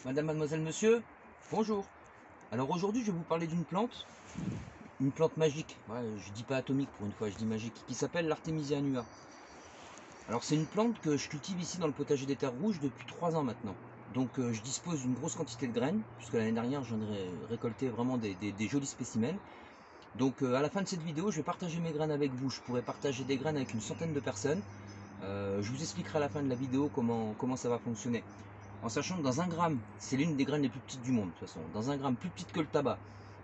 Madame, mademoiselle, monsieur, bonjour. Alors aujourd'hui, je vais vous parler d'une plante magique. Ouais, je dis pas atomique pour une fois, je dis magique, qui s'appelle l'Artemisia annua. Alors c'est une plante que je cultive ici dans le potager des Terres Rouges depuis 3 ans maintenant. Donc je dispose d'une grosse quantité de graines, puisque l'année dernière j'en ai récolté vraiment des jolis spécimens. Donc à la fin de cette vidéo, je vais partager mes graines avec vous. Je pourrais partager des graines avec une centaine de personnes. Je vous expliquerai à la fin de la vidéo comment ça va fonctionner. En sachant que dans un gramme, c'est l'une des graines les plus petites du monde de toute façon, dans un gramme plus petite que le tabac,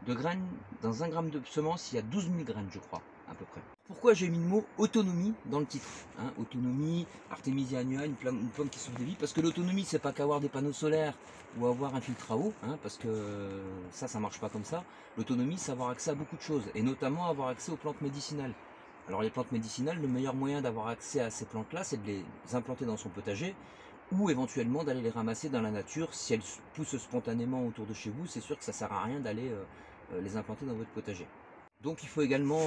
de graines, dans un gramme de semence, il y a 12 000 graines je crois, à peu près. Pourquoi j'ai mis le mot autonomie dans le titre, hein? Autonomie, Artemisia annua, une plante qui sauve des vies, parce que l'autonomie c'est pas qu'avoir des panneaux solaires ou avoir un filtre à eau, hein, parce que ça marche pas comme ça. L'autonomie c'est avoir accès à beaucoup de choses, et notamment avoir accès aux plantes médicinales. Alors les plantes médicinales, le meilleur moyen d'avoir accès à ces plantes là, c'est de les implanter dans son potager, ou éventuellement d'aller les ramasser dans la nature. Si elles poussent spontanément autour de chez vous, c'est sûr que ça ne sert à rien d'aller les implanter dans votre potager. Donc il faut également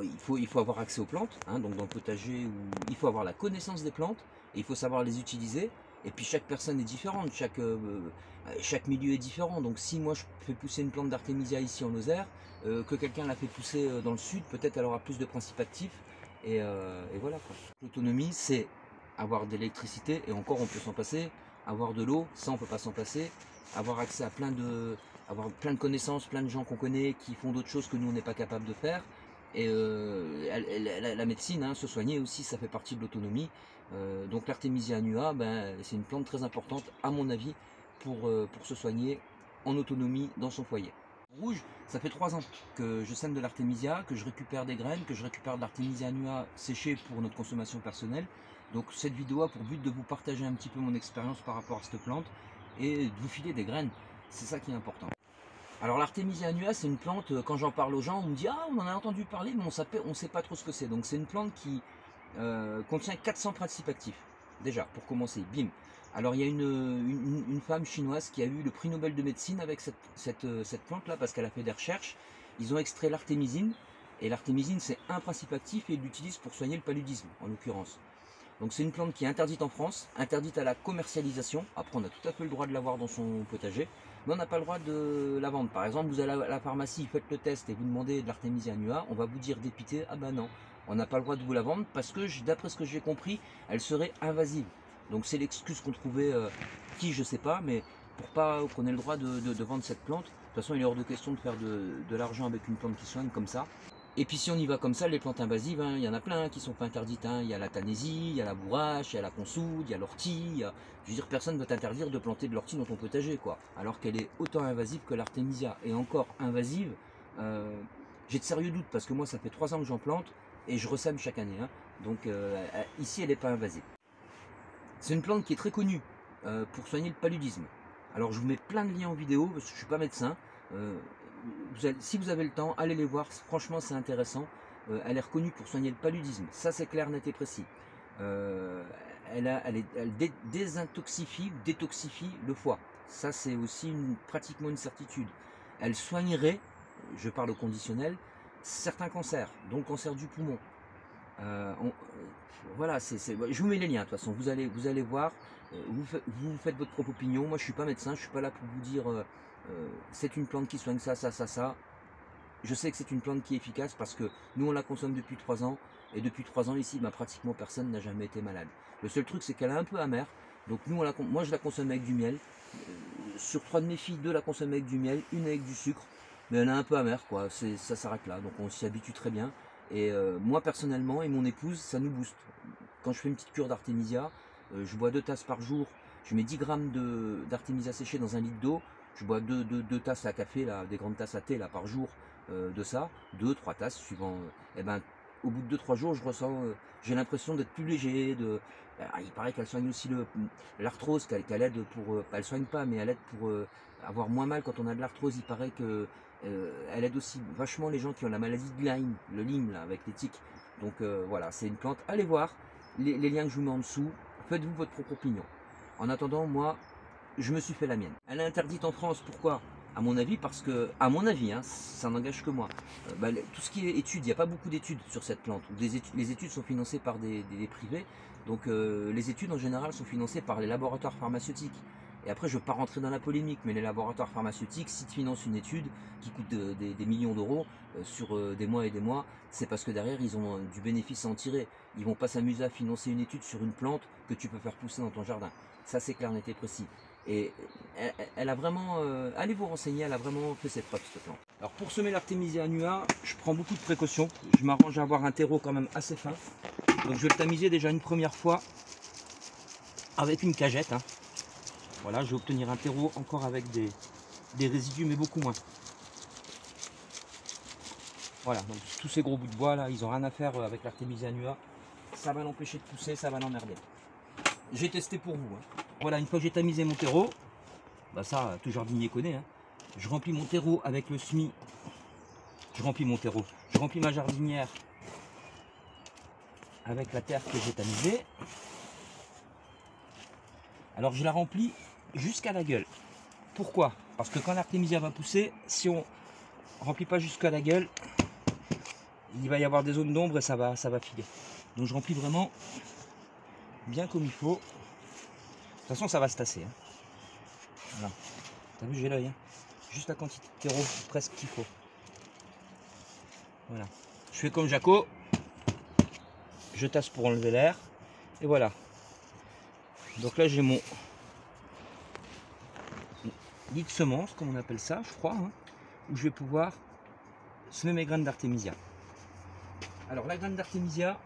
il faut avoir accès aux plantes, hein, donc dans le potager, il faut avoir la connaissance des plantes, et il faut savoir les utiliser. Et puis chaque personne est différente, chaque milieu est différent. Donc si moi je fais pousser une plante d'artémisia ici en Lozère, que quelqu'un l'a fait pousser dans le sud, peut-être elle aura plus de principes actifs. Et voilà quoi. L'autonomie, c'est avoir de l'électricité, et encore on peut s'en passer, avoir de l'eau, ça on peut pas s'en passer, avoir accès à avoir plein de connaissances, plein de gens qu'on connaît qui font d'autres choses que nous on n'est pas capable de faire. Et la médecine, hein, se soigner aussi, ça fait partie de l'autonomie. Donc l'Artemisia annua, ben, c'est une plante très importante à mon avis pour se soigner en autonomie dans son foyer. Rouge, ça fait 3 ans que je sème de l'artémisia, que je récupère des graines, que je récupère de l'artémisia annua séchée pour notre consommation personnelle. Donc cette vidéo a pour but de vous partager un petit peu mon expérience par rapport à cette plante et de vous filer des graines. C'est ça qui est important. Alors l'artémisia annua, c'est une plante, quand j'en parle aux gens, on me dit ah on en a entendu parler mais on ne sait pas trop ce que c'est. Donc c'est une plante qui contient 400 principes actifs. Déjà, pour commencer, bim. Alors il y a une femme chinoise qui a eu le prix Nobel de médecine avec cette plante-là, parce qu'elle a fait des recherches. Ils ont extrait l'artémisine, et l'artémisine c'est un principe actif, et ils l'utilisent pour soigner le paludisme, en l'occurrence. Donc c'est une plante qui est interdite en France, interdite à la commercialisation. Après on a tout à fait le droit de l'avoir dans son potager, mais on n'a pas le droit de la vendre. Par exemple, vous allez à la pharmacie, faites le test et vous demandez de l'artémisia annua, on va vous dire dépité, ah ben non, on n'a pas le droit de vous la vendre parce que d'après ce que j'ai compris, elle serait invasive. Donc c'est l'excuse qu'on trouvait, qui je sais pas, mais pour pas qu'on ait le droit de vendre cette plante. De toute façon il est hors de question de faire de l'argent avec une plante qui soigne comme ça. Et puis si on y va comme ça, les plantes invasives, hein, il y en a plein qui sont pas interdites, hein. Il y a la tanésie, il y a la bourrache, il y a la consoude, il y a l'ortie. Je veux dire, personne ne va t'interdire de planter de l'ortie dans ton potager, quoi. Alors qu'elle est autant invasive que l'artémisia. Et encore invasive, j'ai de sérieux doutes, parce que moi ça fait 3 ans que j'en plante, et je ressème chaque année, hein. Donc ici elle n'est pas invasive. C'est une plante qui est très connue pour soigner le paludisme. Alors je vous mets plein de liens en vidéo, parce que je ne suis pas médecin. Si vous avez le temps, allez les voir, franchement c'est intéressant. Elle est reconnue pour soigner le paludisme, ça c'est clair, net et précis. Elle désintoxifie ou détoxifie le foie, ça c'est aussi pratiquement une certitude. Elle soignerait, je parle au conditionnel, certains cancers, dont le cancer du poumon. Voilà, je vous mets les liens de toute façon, vous allez voir, vous faites votre propre opinion. Moi je suis pas médecin, je suis pas là pour vous dire c'est une plante qui soigne ça, ça, ça, ça. Je sais que c'est une plante qui est efficace parce que nous on la consomme depuis 3 ans, et depuis 3 ans ici, pratiquement personne n'a jamais été malade. Le seul truc c'est qu'elle est un peu amère, donc moi je la consomme avec du miel. Sur 3 de mes filles, 2 la consomment avec du miel, une avec du sucre, mais elle est un peu amère quoi, ça s'arrête là, donc on s'y habitue très bien. Et moi personnellement et mon épouse, ça nous booste. Quand je fais une petite cure d'artémisia, je bois 2 tasses par jour, je mets 10 grammes d'artémisia séchée dans 1 litre d'eau, je bois 2 tasses à café, là, des grandes tasses à thé là, par jour de ça, 2-3 tasses suivant. Et ben, au bout de 2-3 jours, je ressens, j'ai l'impression d'être plus léger. Il paraît qu'elle soigne aussi l'arthrose, qu'elle aide pour, elle soigne pas, mais elle aide pour avoir moins mal quand on a de l'arthrose. Il paraît que elle aide aussi vachement les gens qui ont la maladie de Lyme, le Lyme là, avec les tiques. Donc voilà, c'est une plante. Allez voir les liens que je vous mets en dessous. Faites-vous votre propre opinion. En attendant, moi, je me suis fait la mienne. Elle est interdite en France, pourquoi? À mon avis, parce que, à mon avis, hein, ça n'engage que moi. Tout ce qui est études, il n'y a pas beaucoup d'études sur cette plante. Les études sont financées par des privés, donc les études en général sont financées par les laboratoires pharmaceutiques. Et après, je ne veux pas rentrer dans la polémique, mais les laboratoires pharmaceutiques, s'ils te financent une étude qui coûte des millions d'euros sur des mois et des mois, c'est parce que derrière, ils ont du bénéfice à en tirer. Ils ne vont pas s'amuser à financer une étude sur une plante que tu peux faire pousser dans ton jardin. Ça, c'est clair, net et précis. Et elle a vraiment, allez vous renseigner, elle a vraiment fait ses preuves, cette plante. Alors pour semer l'Artemisia annua, je prends beaucoup de précautions. Je m'arrange à avoir un terreau quand même assez fin. Donc je vais le tamiser déjà une première fois avec une cagette. Voilà, je vais obtenir un terreau encore avec des résidus, mais beaucoup moins. Voilà, donc tous ces gros bouts de bois là, ils n'ont rien à faire avec l'Artemisia annua. Ça va l'empêcher de pousser, ça va l'emmerder. J'ai testé pour vous. Voilà, une fois que j'ai tamisé mon terreau, bah ça, tout jardinier connaît. Je remplis mon terreau avec le semis. Je remplis ma jardinière avec la terre que j'ai tamisée. Alors je la remplis jusqu'à la gueule. Pourquoi? Parce que quand l'Artemisia va pousser, si on remplit pas jusqu'à la gueule, il va y avoir des zones d'ombre et ça va filer. Donc je remplis vraiment bien comme il faut. De toute façon, ça va se tasser. Voilà. T'as vu, j'ai l'œil. Juste la quantité de terreau presque qu'il faut. Voilà. Je fais comme Jaco. Je tasse pour enlever l'air. Et voilà. Donc là, j'ai mon lit de semence, comme on appelle ça, je crois, où je vais pouvoir semer mes graines d'Artemisia. Alors la graine d'Artemisia,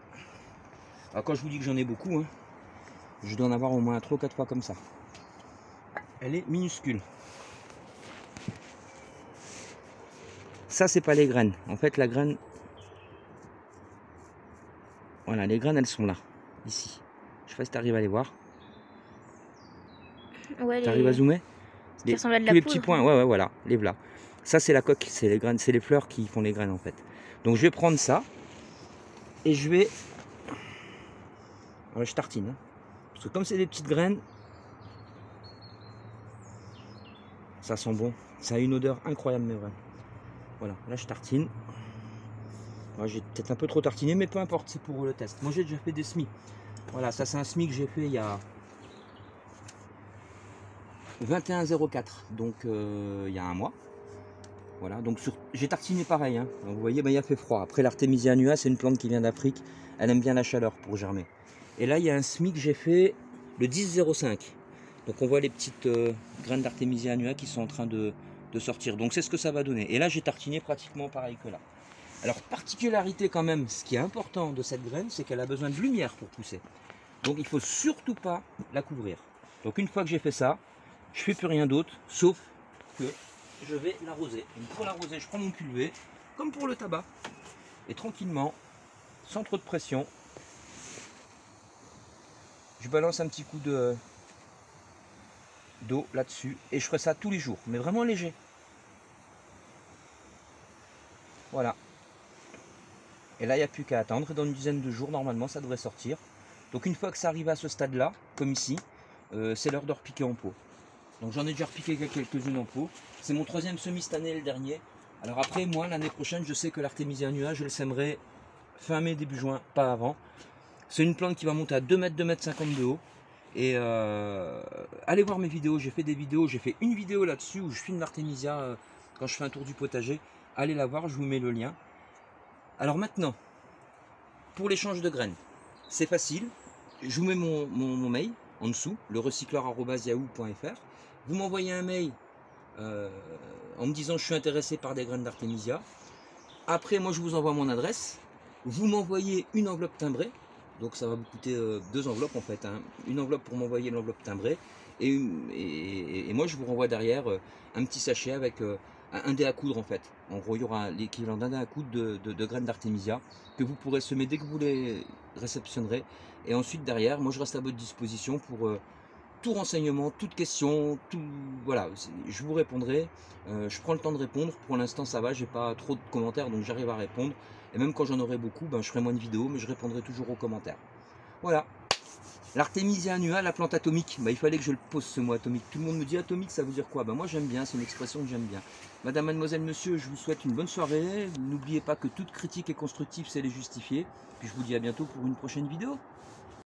quand je vous dis que j'en ai beaucoup, je dois en avoir au moins 3 ou 4 fois comme ça. Elle est minuscule. Ça, c'est pas les graines. En fait, la graine... Voilà, les graines, elles sont là, ici. Je sais pas si tu arrives à les voir. Ouais, tu arrives à zoomer qui ressemblent à de tous la les poudre. petits points, ouais, voilà, les voilà. Ça, c'est la coque, c'est les graines, c'est les fleurs qui font les graines, en fait. Donc, je vais prendre ça et je vais... Alors, je tartine. Parce que comme c'est des petites graines, ça sent bon. Ça a une odeur incroyable, mais vrai. Voilà, là, je tartine. J'ai peut-être un peu trop tartiné, mais peu importe, c'est pour le test. Moi, j'ai déjà fait des semis. Voilà, ça, c'est un semis que j'ai fait il y a 21,04, donc il y a un mois. Voilà, donc j'ai tartiné pareil. Donc, vous voyez, il a fait froid. Après, l'Artemisia annua, c'est une plante qui vient d'Afrique. Elle aime bien la chaleur pour germer. Et là, il y a un semis que j'ai fait le 10,05. Donc, on voit les petites graines d'Artemisia annua qui sont en train de sortir. Donc, c'est ce que ça va donner. Et là, j'ai tartiné pratiquement pareil que là. Alors, particularité quand même, ce qui est important de cette graine, c'est qu'elle a besoin de lumière pour pousser. Donc, il ne faut surtout pas la couvrir. Donc, une fois que j'ai fait ça, je ne fais plus rien d'autre, sauf que je vais l'arroser. Pour l'arroser, je prends mon culvet, comme pour le tabac, et tranquillement, sans trop de pression, je balance un petit coup d'eau là-dessus, et je ferai ça tous les jours, mais vraiment léger. Voilà. Et là, il n'y a plus qu'à attendre. Dans une dizaine de jours, normalement, ça devrait sortir. Donc, une fois que ça arrive à ce stade-là, comme ici, c'est l'heure de repiquer en pot. Donc, j'en ai déjà repiqué quelques-unes en pot. C'est mon 3e semis cette année et le dernier. Alors après, moi, l'année prochaine, je sais que l'Artemisia annua, je le sèmerai fin mai, début juin, pas avant. C'est une plante qui va monter à 2 mètres, 2,50 m de haut. Et allez voir mes vidéos. J'ai fait des vidéos. J'ai fait une vidéo là-dessus où je filme l'Artemisia quand je fais un tour du potager. Allez la voir, je vous mets le lien. Alors maintenant, pour l'échange de graines, c'est facile. Je vous mets mon mail en dessous, lerecycleur@yahoo.fr. Vous m'envoyez un mail en me disant je suis intéressé par des graines d'Artemisia. Après, moi je vous envoie mon adresse. Vous m'envoyez une enveloppe timbrée. Donc ça va vous coûter 2 enveloppes en fait. Une enveloppe pour m'envoyer l'enveloppe timbrée. Et moi je vous renvoie derrière un petit sachet avec un dé à coudre en fait. En gros, il y aura l'équivalent d'un dé à coudre de graines d'Artemisia que vous pourrez semer dès que vous les réceptionnerez. Et ensuite derrière, moi je reste à votre disposition pour tout renseignement, toute question, tout voilà, je vous répondrai. Je prends le temps de répondre. Pour l'instant ça va, j'ai pas trop de commentaires donc j'arrive à répondre. Et même quand j'en aurai beaucoup, je ferai moins de vidéos, mais je répondrai toujours aux commentaires. Voilà. L'Artemisia annua, la plante atomique, il fallait que je le pose ce mot atomique. Tout le monde me dit atomique, ça veut dire quoi? Moi j'aime bien, c'est une expression que j'aime bien. Madame, mademoiselle, monsieur, je vous souhaite une bonne soirée. N'oubliez pas que toute critique est constructive, c'est les justifier. Puis je vous dis à bientôt pour une prochaine vidéo.